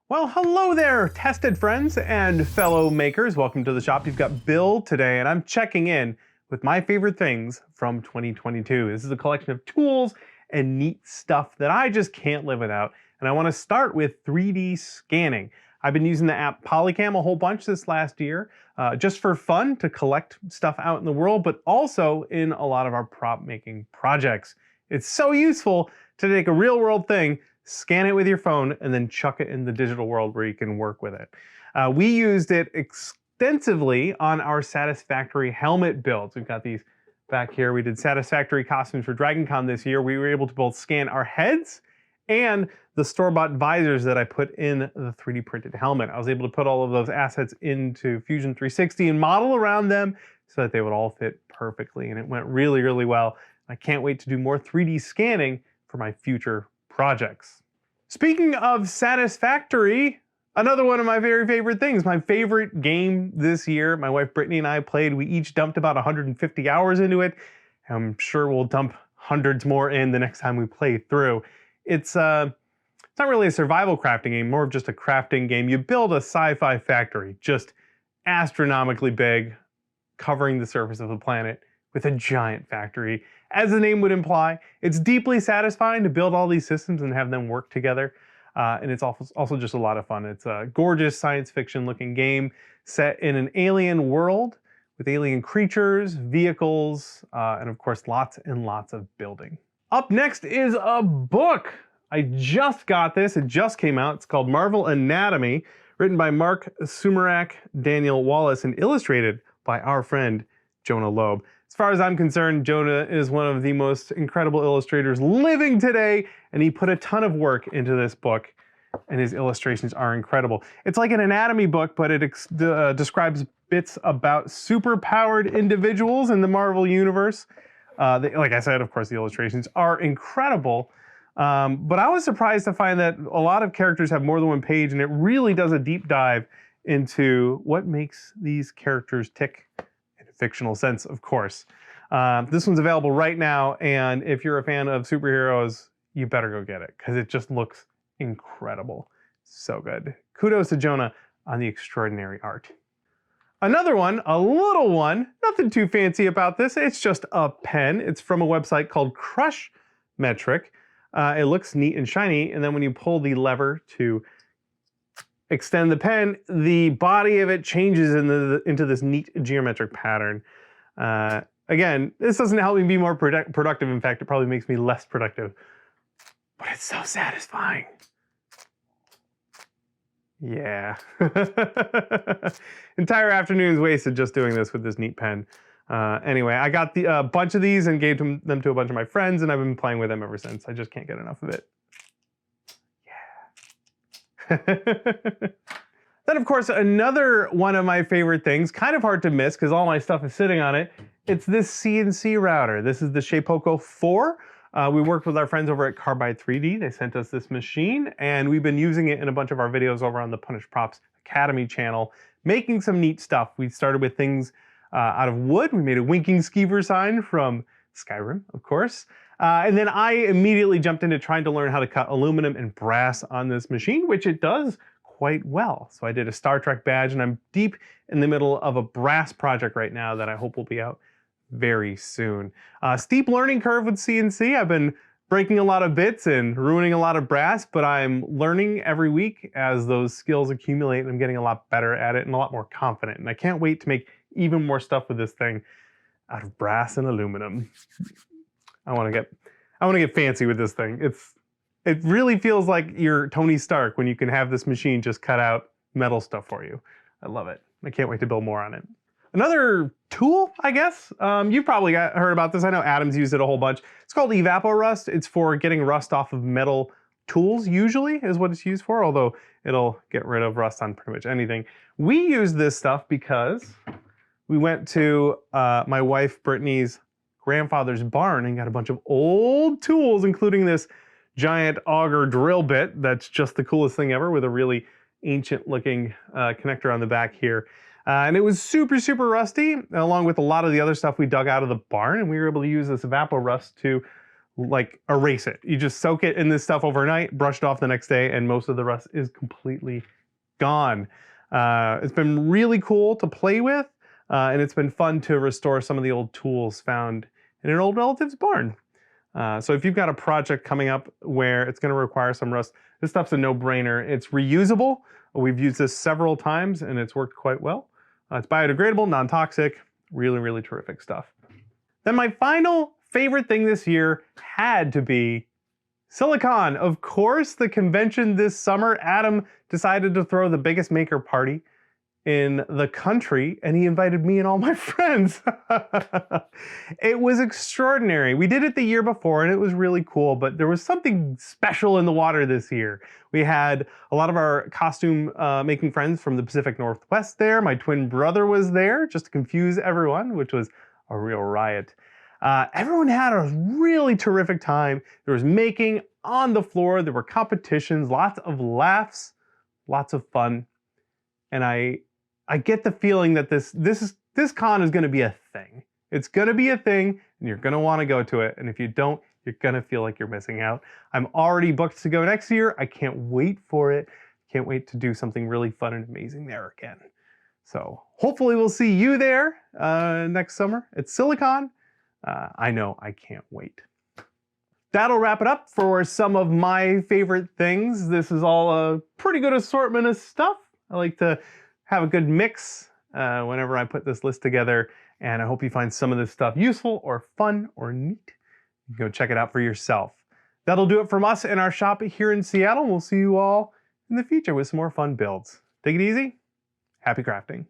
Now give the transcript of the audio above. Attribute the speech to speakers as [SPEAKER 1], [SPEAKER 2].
[SPEAKER 1] Well, hello there, tested friends and fellow makers. Welcome to the shop. You've got Bill today, and I'm checking in with my favorite things from 2022. This is a collection of tools and neat stuff that I just can't live without. And I want to start with 3D scanning. I've been using the app Polycam a whole bunch this last year, just for fun to collect stuff out in the world, but also in a lot of our prop making projects. It's so useful to take a real world thing, scan it with your phone, and then chuck it in the digital world where you can work with it. We used it extensively on our Satisfactory helmet builds. We've got these back here. We did Satisfactory costumes for DragonCon this year. We were able to both scan our heads and the store-bought visors that I put in the 3D printed helmet. I was able to put all of those assets into Fusion 360 and model around them so that they would all fit perfectly, and it went really, really well. I can't wait to do more 3D scanning for my future projects. Speaking of Satisfactory, another one of my very favorite things, my favorite game this year, my wife Brittany and I played. We each dumped about 150 hours into it. I'm sure we'll dump hundreds more in the next time we play through. It's not really a survival crafting game, more of just a crafting game. You build a sci-fi factory, just astronomically big, covering the surface of the planet with a giant factory. As the name would imply, it's deeply satisfying to build all these systems and have them work together. And it's also just a lot of fun. It's a gorgeous science fiction looking game set in an alien world with alien creatures, vehicles, and of course lots and lots of building. Up next is a book. I just got this, it just came out. It's called Marvel Anatomy, written by Mark Sumerak, Daniel Wallace, and illustrated by our friend Jonah Loeb. As far as I'm concerned, Jonah is one of the most incredible illustrators living today, and he put a ton of work into this book, and his illustrations are incredible. It's like an anatomy book, but it describes bits about super-powered individuals in the Marvel Universe. Like I said, of course, the illustrations are incredible, but I was surprised to find that a lot of characters have more than one page, and it really does a deep dive into what makes these characters tick. Fictional sense, of course. This one's available right now, and if you're a fan of superheroes, you better go get it, because it just looks incredible. So good. Kudos to Jonah on the extraordinary art. Another one, a little one, nothing too fancy about this, it's just a pen. It's from a website called Crush Metric. It looks neat and shiny, and then when you pull the lever to extend the pen, the body of it changes into this neat geometric pattern. Again, this doesn't help me be more productive. In fact, it probably makes me less productive. But it's so satisfying. Yeah. Entire afternoons wasted just doing this with this neat pen. Anyway, I got a bunch of these and gave them to a bunch of my friends, and I've been playing with them ever since. I just can't get enough of it. Then, of course, another one of my favorite things, kind of hard to miss because all my stuff is sitting on it, it's this CNC router. This is the Shapeoko 4. We worked with our friends over at Carbide 3D. They sent us this machine, and we've been using it in a bunch of our videos over on the Punished Props Academy channel, making some neat stuff. We started with things out of wood. We made a winking skeever sign from Skyrim, of course. And then I immediately jumped into trying to learn how to cut aluminum and brass on this machine, which it does quite well. So I did a Star Trek badge, and I'm deep in the middle of a brass project right now that I hope will be out very soon. Steep learning curve with CNC. I've been breaking a lot of bits and ruining a lot of brass, but I'm learning every week as those skills accumulate, and I'm getting a lot better at it and a lot more confident. And I can't wait to make even more stuff with this thing out of brass and aluminum. I want to get fancy with this thing. It really feels like you're Tony Stark when you can have this machine just cut out metal stuff for you. I love it. I can't wait to build more on it. Another tool, I guess. You've probably heard about this. I know Adam's used it a whole bunch. It's called Evapo-Rust. It's for getting rust off of metal tools, usually, is what it's used for, although it'll get rid of rust on pretty much anything. We use this stuff because we went to my wife Brittany's grandfather's barn and got a bunch of old tools, including this giant auger drill bit that's just the coolest thing ever with a really ancient looking connector on the back here. And it was super, super rusty, along with a lot of the other stuff we dug out of the barn, and we were able to use this Evapo-Rust to like erase it. You just soak it in this stuff overnight, brush it off the next day, and most of the rust is completely gone. It's been really cool to play with, and it's been fun to restore some of the old tools found in an old relative's barn. So if you've got a project coming up where it's going to require some rust, this stuff's a no-brainer. It's reusable. We've used this several times and it's worked quite well. It's biodegradable, non-toxic, really, really terrific stuff. Then my final favorite thing this year had to be silicon. Of course, the convention this summer, Adam decided to throw the biggest maker party in the country, and he invited me and all my friends. It was extraordinary. We did it the year before, and it was really cool, but there was something special in the water this year. We had a lot of our costume making friends from the Pacific Northwest there. My twin brother was there, just to confuse everyone, which was a real riot. Everyone had a really terrific time. There was making on the floor, there were competitions, lots of laughs, lots of fun, and I get the feeling that this con is going to be a thing. It's going to be a thing, and you're going to want to go to it. And if you don't, you're going to feel like you're missing out. I'm already booked to go next year. I can't wait for it. Can't wait to do something really fun and amazing there again. So hopefully we'll see you there next summer at Silicon. I know I can't wait. That'll wrap it up for some of my favorite things. This is all a pretty good assortment of stuff. I like to have a good mix whenever I put this list together, and I hope you find some of this stuff useful or fun or neat. You can go check it out for yourself. That'll do it from us in our shop here in Seattle. We'll see you all in the future with some more fun builds. Take it easy. Happy crafting.